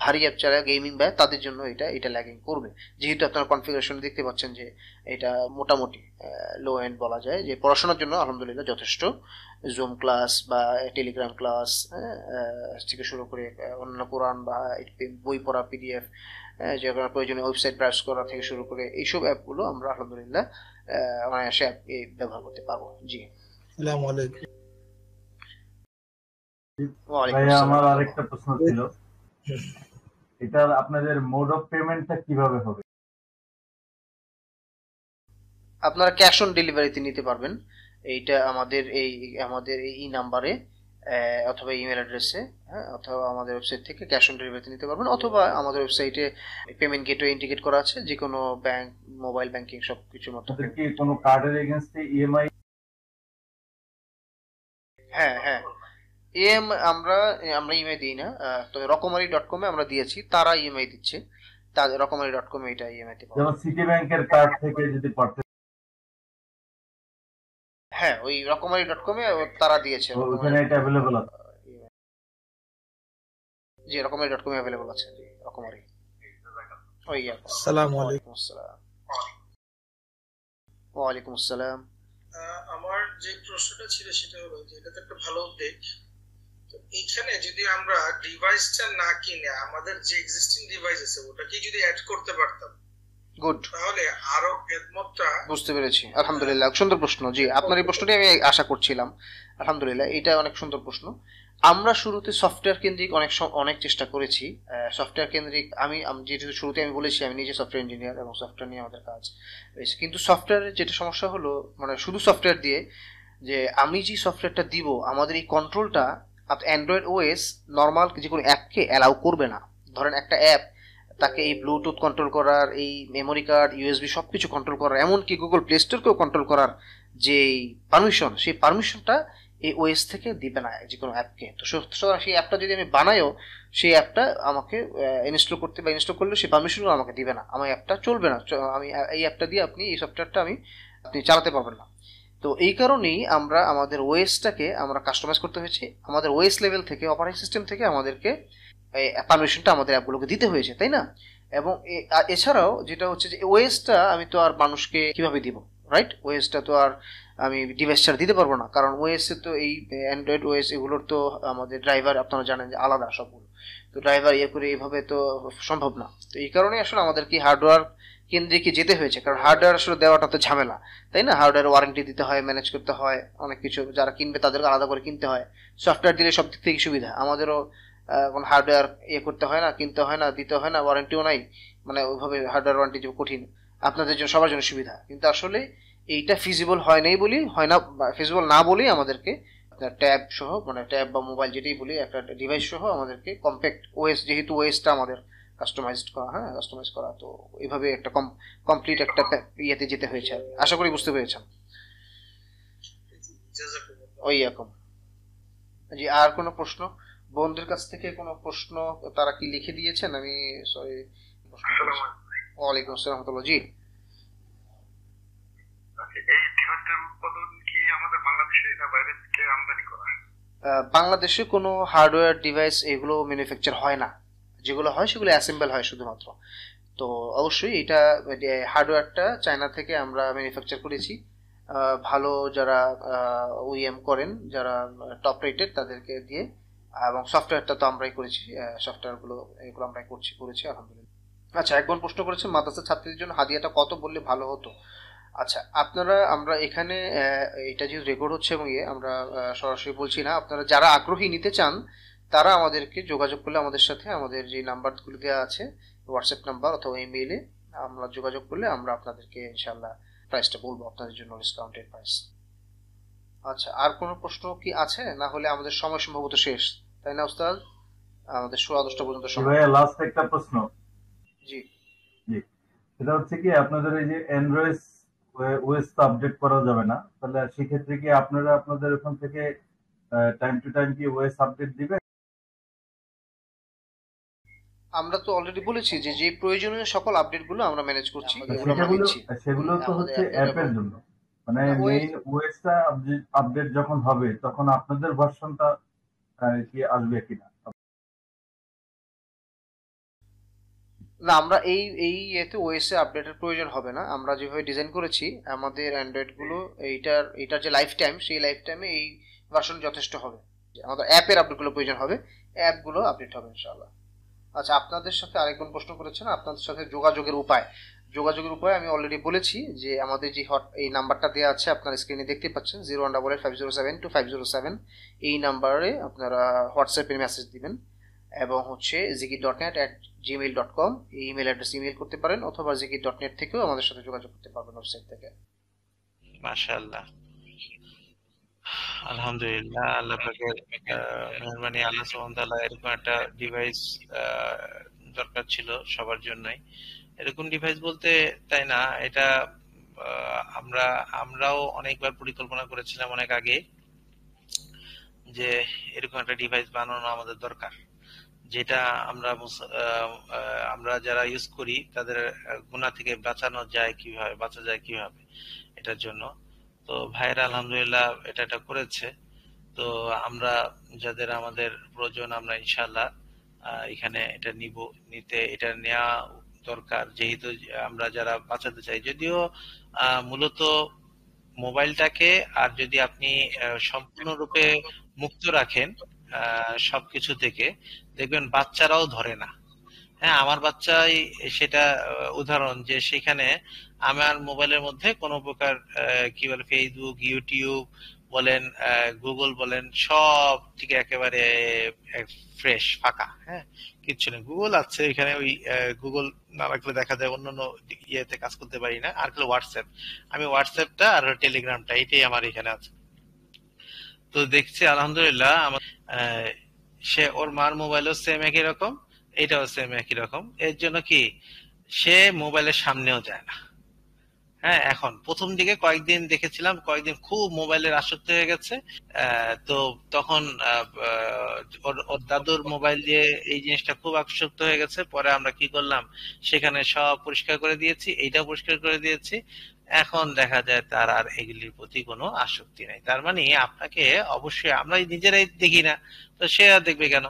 ভারী অ্যাপ চালায়, গেমিং বা, তাদের জন্য এটা ল্যাগিং করবে। যেহেতু আপনারা কনফিগারেশন দেখতে পাচ্ছেন যে এটা মোটামুটি লো এন্ড বলা যায়, যে পড়াশোনার জন্য আলহামদুলিল্লাহ যথেষ্ট। জুম ক্লাস বা টেলিগ্রাম ক্লাস থেকে শুরু করে অন্য কোরআন বা বই পড়া, পিডিএফ, যে প্রয়োজনীয় ওয়েবসাইট ব্রাউজ করা থেকে শুরু করে এইসব অ্যাপগুলো আমরা আলহামদুলিল্লাহ অনায়াসে ব্যবহার করতে পারবো। জি, আসসালামু আলাইকুম। আমার আরেকটা প্রশ্ন ছিল, এটা আপনাদের মোড অফ পেমেন্টটা কিভাবে হবে? আপনারা ক্যাশ অন ডেলিভারিতে নিতে পারবেন। এইটা আমাদের এই নাম্বারে অথবা ইমেল অ্যাড্রেসে, অথবা আমাদের ওয়েবসাইট থেকে ক্যাশ অন ডেলিভারিতে নিতে পারবেন, অথবা আমাদের ওয়েবসাইটে পেমেন্ট গেটওয়ে ইন্ডিকেট করা আছে, যে কোনো ব্যাংক, মোবাইল ব্যাংকিং সব কিছুর মতো। কি কোনো কার্ডের এগেইনস্টে ইএমআই? হ্যাঁ, আমরা ইএমআই দিই না, তবে রকমারি.com এ আমরা দিয়েছি, তারা ইএমআই দিচ্ছে। তাদের রকমারি.com এ এটা ইএমআই তে পাবেন। যেমন সিটি ব্যাংকের কার্ড থেকে যদি পারচেজ, হ্যাঁ, ওই রকমারি.com এ তারা দিয়েছে, ওখানে এটা अवेलेबल আছে। জি, রকমারি.com এ अवेलेबल আছে। জি, রকমারি। আসসালামু আলাইকুম। ওয়া আলাইকুম আসসালাম। আমার যে প্রশ্নটা ছিল সেটা হলো যে এটা তো একটা ভালো উদ্যোগ, তো এইখানে যদি আমরা ডিভাইসটা না কিনে আমাদের যে এক্সিস্টিং ডিভাইস আছে ওটাকে যদি অ্যাড করতে পারতাম, গুড, তাহলে আরো খেদমতটা। বুঝতে পেরেছি, আলহামদুলিল্লাহ, সুন্দর প্রশ্ন। জি, আপনার এই প্রশ্নটি আমি আশা করছিলাম। আলহামদুলিল্লাহ, এটা অনেক সুন্দর প্রশ্ন। আমরা শুরুতে সফটওয়্যার কেন্দ্রিক অনেক চেষ্টা করেছি। সফটওয়্যার কেন্দ্রিক আমি যেহেতু শুরুতে আমি বলেছি আমি নিজে সফটওয়্যার ইঞ্জিনিয়ার, এবং সফটওয়্যার নিয়ে আমাদের কাজ হয়েছে। কিন্তু সফটওয়্যারের যেটা সমস্যা হলো, মানে শুধু সফটওয়্যার দিয়ে যে আমি যে সফটওয়্যারটা দিব আমাদের এই কন্ট্রোলটা অ্যান্ড্রয়েড ওএস নর্মাল যে কোনো অ্যাপকে অ্যালাউ করবে না। ধরেন একটা অ্যাপ তাকে এই ব্লুটুথ কন্ট্রোল করার, এই মেমোরি কার্ড, ইউএসবি সবকিছু কন্ট্রোল করার, এমনকি গুগল প্লে স্টোরকেও কন্ট্রোল করার যে পারমিশন, সেই পারমিশনটা এই ওএস থেকে দিবে না যে কোনো অ্যাপকে। তো সেই অ্যাপটা যদি আমি বানাইও, সেই অ্যাপটা আমাকে ইনস্টল করতে বা ইনস্টল করলে সেই পারমিশনগুলো আমাকে দিবে না, আমার অ্যাপটা চলবে না, আমি এই অ্যাপটা দিয়ে আপনি এই সফটওয়্যারটা আপনি চালাতে পারবেন না। তো এই কারণেই আমরা আমাদের ওএসটাকে আমরা কাস্টমাইজ করতে হয়েছে, আমাদের ওএস লেভেল থেকে, অপারেটিং সিস্টেম থেকে আমাদেরকে পারমিশনটা আমাদের অ্যাপগুলোকে দিতে হয়েছে, তাই না? এবং এছাড়াও যেটা হচ্ছে যে ওএসটা আমি তো আর মানুষকে কিভাবে দিব, রাইট? ওএসটা তো আর আমি ডিভাইস ছাড়া দিতে পারবো না, কারণ ওএস এ তো এই অ্যান্ড্রয়েড ওএস এগুলোর তো আমাদের ড্রাইভার আপনারা জানেন যে আলাদা সবগুলো, তো ড্রাইভার করে এইভাবে তো সম্ভব না। তো এই কারণে আসলে আমাদেরকে হার্ডওয়্যার কেন্দ্রিকে যেতে হয়েছে, কারণ হার্ডওয়্যার আসলে দেওয়াটা তো ঝামেলা, তাই না? হার্ডওয়্যার ওয়ারেন্টি দিতে হয়, ম্যানেজ করতে হয়, অনেক কিছু যারা কিনবে তাদেরকে আলাদা করে কিনতে হয়। সফটওয়্যার দিলে সব দিক থেকে সুবিধা, আমাদেরও কোনো হার্ডওয়্যার করতে হয় না, কিনতে হয় না, দিতে হয় না, ওয়ারেন্টিও নাই, মানে ওইভাবে হার্ডওয়্যার ওয়ারেন্টি যে কঠিন, আপনাদের জন্য সবার জন্য সুবিধা। কিন্তু আসলে এইটা ফিজিবল হয় নাই বলি, হয় না, ফিজিবল না বলেই আমাদেরকে ট্যাব সহ, মানে ট্যাব বা মোবাইল যেটাই বলি, একটা ডিভাইস সহ আমাদেরকে কম্প্যাক্ট ওএস, যেহেতু ওএসটা আমাদের কাস্টমাইজড করা, কাস্টমাইজ করা, তো এইভাবে একটা কমপ্লিট একটা ইয়েতে যেতে হয়েছে। আশা করি বুঝতে পেরেছেন। ওই রকম। জি, আর কোনো প্রশ্ন বন্ধুদের কাছ থেকে? কোনো প্রশ্ন তারা কি লিখে দিয়েছেন? আমি সরি, ওয়ালাইকুম আসসালাম। জি, এই ডিভাইসটার উৎপাদন কি আমাদের বাংলাদেশে না বাইরে থেকে আমদানি করা? বাংলাদেশে কোনো হার্ডওয়্যার ডিভাইস এগুলো ম্যানুফ্যাকচার হয় না, যেগুলো হয় সেগুলো অ্যাসেম্বল হয় শুধুমাত্র। তো অবশ্যই এটা হার্ডওয়্যারটা চায়না থেকে আমরা ম্যানুফ্যাকচার করেছি, ভালো যারা ওইএম করেন, যারা টপ রেটেড তাদেরকে দিয়ে, এবং সফটওয়্যারটা তো আমরাই করেছি, সফটওয়্যারগুলো এগুলো আমরাই করেছি আলহামদুলিল্লাহ। আচ্ছা, একবার প্রশ্ন করেছেন মাদ্রাসা ছাত্রীদের জন্য হাদিয়াটা কত বললে ভালো হতো? আচ্ছা, আমরা এখানে এটা যেহেতু রেকর্ড হচ্ছে এবং আমরা সরাসরি বলছি না, আপনারা যারা আগ্রহী নিতে চান তারা আমাদেরকে যোগাযোগ করলে, আমাদের সাথে আমাদের যে নাম্বারগুলো দেওয়া আছে হোয়াটসঅ্যাপ নাম্বার অথবা ইমেইলে আমরা যোগাযোগ করলে আমরা আপনাদেরকে ইনশাআল্লাহ প্রাইসটা বলবো, আপনাদের জন্য ডিসকাউন্টেড প্রাইস। আচ্ছা, আর কোনো প্রশ্ন কি আছে? না হলে আমাদের সময় সম্ভবত শেষ, তাই না উস্তাদ? আমাদের 10:30 পর্যন্ত সময়। লাস্ট একটা প্রশ্ন। জি জি, এটা হচ্ছে কি আপনাদের এই যে অ্যান্ড্রয়েড ওএস তো আপডেট করা যাবে না, তাহলে সেক্ষেত্রে কি আপনারা আপনাদের ওখান থেকে টাইম টু টাইম কি ওএস আপডেট দিবে? আমরা তো অলরেডি বলেছি যে যে প্রয়োজনীয় সকল আপডেটগুলো আমরা ম্যানেজ করছি, সেগুলো তো হচ্ছে অ্যাপের জন্য, মানে মেইন ওএসটা আপডেট যখন হবে তখন আপনাদের ভার্সনটা কি আসবে কিনা? না, আমরা এতে ওএস এ আপডেটের প্রয়োজন হবে না। আমরা যেভাবে ডিজাইন করেছি আমাদের অ্যান্ড্রয়েড গুলো, এইটার যে লাইফ টাইম, সেই লাইফ টাইমে এই ভার্সন যথেষ্ট হবে। আমাদের অ্যাপের আপডেটগুলো প্রয়োজন হবে, অ্যাপগুলো আপডেট হবে ইনশাআল্লাহ। আচ্ছা, আপনাদের সাথে আরেকজন প্রশ্ন করেছেন আপনাদের সাথে যোগাযোগের উপায়। আমি অলরেডি বলেছি যে আমাদের যে এই নাম্বারটা দেওয়া আছে আপনার স্ক্রিনে দেখতে পাচ্ছেন, 01885072507, এই নাম্বারে আপনারা হোয়াটসঅ্যাপে মেসেজ দিবেন, এবং হচ্ছে zikit.net@gmail.com এই ইমেল অ্যাড্রেসে ইমেল করতে পারেন, অথবা zikit.net থেকেও আমাদের সাথে যোগাযোগ করতে পারবেন ওয়েবসাইট থেকে। মাশাআল্লাহ, আলহামদুলিল্লাহ, আল্লাহ পাকের মেহেরবানি, আল্লাহ সুবহানাহু ওয়া তাআলা এরকম একটা ডিভাইস দরকার ছিল সবার জন্যই। এরকম ডিভাইস বলতে তাই না, এটা আমরাও অনেকবার পরিকল্পনা করেছিলাম অনেক আগে যে এরকম একটা ডিভাইস বানানো আমাদের দরকার, যেটা আমরা যারা ইউজ করি তাদের গুনাহ থেকে বাঁচা যায় কিভাবে এটার জন্য। তো ভাইরা আলহামদুলিল্লাহ এটা করেছে। তো আমরা যাদের আমাদের প্রয়োজন আমরা ইনশাআল্লাহ এখানে এটা এটা নেওয়া দরকার, যেহেতু আমরা যারা বাঁচাতে চাই। যদিও মূলত মোবাইলটাকে আর যদি আপনি সম্পূর্ণরূপে মুক্ত রাখেন সবকিছু থেকে, দেখবেন বাচ্চারাও ধরে না। হ্যাঁ, আমার বাচ্চাই সেটা উদাহরণ, যে সেখানে আমার মোবাইলের মধ্যে কোনো প্রকার কি বলে ফেসবুক, ইউটিউব বলেন, গুগল বলেন, সব থেকে একেবারে ফ্রেশ, ফাঁকা। হ্যাঁ, কিচ্ছু নেই। গুগল আছে এখানে, ওই গুগল না রাখলে দেখা যায় অন্যান্য ইয়েতে কাজ করতে পারি না। আর হোয়াটসঅ্যাপ, আমি হোয়াটসঅ্যাপটা আর টেলিগ্রামটা এটাই আমার এখানে আছে। তো দেখছি আলহামদুলিল্লাহ আমার সে ওর মার মোবাইলও সেম একই রকম, এটাও সেম একই রকম। এর জন্য কি সে মোবাইলের সামনেও যায় না। হ্যাঁ, এখন প্রথম দিকে কয়েকদিন দেখেছিলাম, কয়েকদিন খুব মোবাইলের আসক্তি হয়ে গেছে। তো তখন ওর দাদুর মোবাইল দিয়ে এই জিনিসটা খুব আসক্ত হয়ে গেছে। পরে আমরা কি করলাম, সেখানে সব পরিষ্কার করে দিয়েছি, এইটাও পরিষ্কার করে দিয়েছি। এখন দেখা যায় তার আর এগুলির প্রতি কোনো আসক্তি নাই। তার মানে আপনাকে অবশ্যই, আমরা নিজেরাই দেখি না, তো সে আর দেখবে কেন?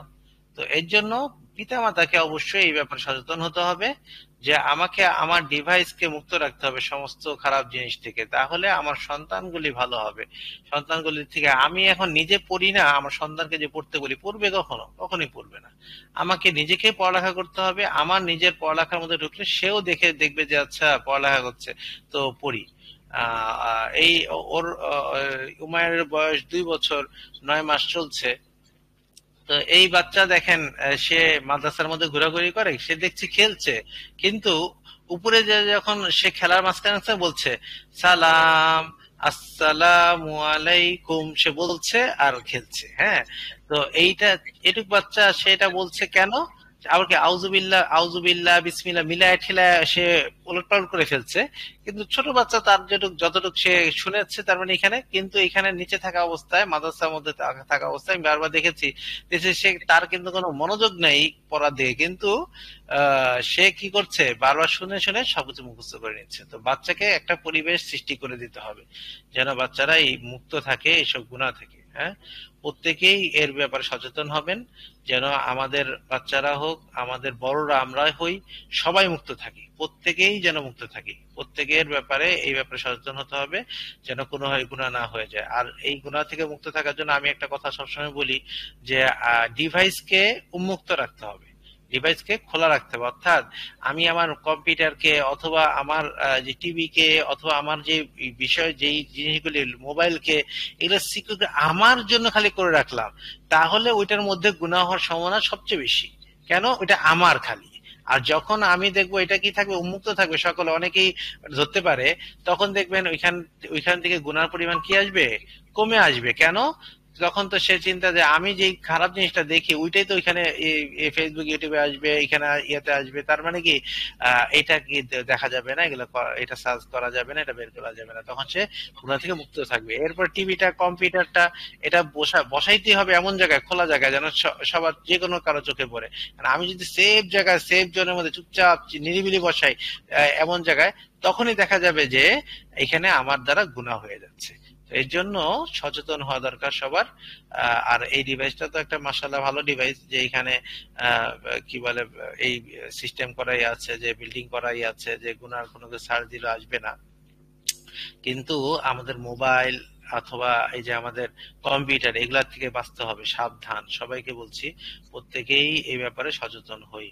তো এর জন্য পিতামাতাকে অবশ্যই এই ব্যাপারে সচেতন হতে হবে যে আমাকে আমার ডিভাইসকে মুক্ত রাখতে হবে সমস্ত খারাপ জিনিস থেকে, তাহলে আমার সন্তানগুলি ভালো হবে। সন্তানগুলি থেকে আমি এখন নিজে পড়ি না, আমার সন্তানকে যে পড়তে বলি, পড়বে কখনো? কখনোই পড়বে না। আমাকে নিজেকে পড়ালেখা করতে হবে, আমার নিজের পড়ালেখার মধ্যে ঢুকলে সেও দেখবে যে আচ্ছা পড়ালেখা করছে, তো পড়ি। এই ওর উমায়ের বয়স 2 বছর 9 মাস চলছে। তো এই বাচ্চা দেখেন, সে মাদ্রাসার মধ্যে ঘোরাঘুরি করে, সে দেখছি খেলছে, কিন্তু উপরে যে যখন সে খেলার মাঝখানে বলছে সালাম আসসালামু আলাইকুম, সে বলছে আর খেলছে। হ্যাঁ, তো এটুক বাচ্চা সেটা বলছে কেন? আবার কি আউযুবিল্লাহ আউযুবিল্লাহ বিসমিল্লাহ মিলায় ঠেলায় সে উলটপালট করে ফেলছে। কিন্তু ছোট বাচ্চা তার যতটুকু সে শুনেছে, তার মানে এখানে কিন্তু এখানে নিচে থাকা অবস্থায়, মাদ্রাসার মধ্যে থাকা অবস্থায় আমি বারবার দেখেছি সে তার কিন্তু কোনো মনোযোগ নেই পড়ার দিকে, কিন্তু সে কি করছে, বারবার শুনে শুনে সবকিছু মুখস্থ করে নিচ্ছে। তো বাচ্চাকে একটা পরিবেশ সৃষ্টি করে দিতে হবে যেন বাচ্চারা এই মুক্ত থাকে এইসব গুনাহ থেকে। হ্যাঁ, প্রত্যেকেই এর ব্যাপারে সচেতন হবেন যেন আমাদের বাচ্চারা হোক, আমাদের বড়রা আমরা হই, সবাই মুক্ত থাকি, প্রত্যেকেই যেন মুক্ত থাকি। প্রত্যেকের ব্যাপারে এই ব্যাপারে সচেতন হতে হবে যেন কোনো গুনাহ না হয়ে যায়। আর এই গুনাহ থেকে মুক্ত থাকার জন্য আমি একটা কথা সবসময় বলি যে ডিভাইসকে উন্মুক্ত রাখতে হবে, ডিভাইসকে খোলা রাখতে হবে। অর্থাৎ আমি আমার কম্পিউটারকে অথবা আমার যে টিভিকে অথবা আমার যে বিষয় যেই জিনিসগুলি মোবাইলকে, এগুলো সিকিউর আমার জন্য খালি করে রাখলাম, তাহলে ওইটার মধ্যে গুনাহ হওয়ার সম্ভাবনা সবচেয়ে বেশি। কেন? ওইটা আমার খালি। আর যখন আমি দেখবো এটা কি থাকবে, উন্মুক্ত থাকবে, সকলে অনেকেই ধরতে পারে, তখন দেখবেন ওইখান থেকে গুনার পরিমাণ কি আসবে, কমে আসবে। কেন? তখন তো সে চিন্তা যে আমি যে খারাপ জিনিসটা দেখি ওইটাই তো ওইখানে ফেসবুক ইউটিউবে আসবে, এখানে ইয়েতে আসবে, তার মানে কি এটা কি দেখা যাবে না, এগুলো এটা সার্চ করা যাবে না, এটা বের করা যাবে না, তখন সে গুনাহ থেকে মুক্ত থাকবে। এরপর টিভিটা কম্পিউটারটা এটা বসাইতে হবে এমন জায়গায়, খোলা জায়গায়, যেন সবার যে কোনো কারো চোখে পড়ে। আমি যদি সেফ জায়গায়, সেফ জোনের মধ্যে চুপচাপ নিরিবিলি বসাই এমন জায়গায়, তখনই দেখা যাবে যে এখানে আমার দ্বারা গুনাহ হয়ে যাচ্ছে। এর জন্য সচেতন হওয়া দরকার সবার। আর এই ডিভাইসটা তো একটা মাশাআল্লাহ ভালো ডিভাইস, যে এখানে কি বলে এই সিস্টেম করাই আছে, যে বিল্ডিং করাই আছে, যে গুনার কোনো সার্চ দিলে আসবে না। কিন্তু আমাদের মোবাইল অথবা এই যে আমাদের কম্পিউটার, এগুলার থেকে বাঁচতে হবে। সাবধান, সবাইকে বলছি প্রত্যেকেই এই ব্যাপারে সচেতন হই।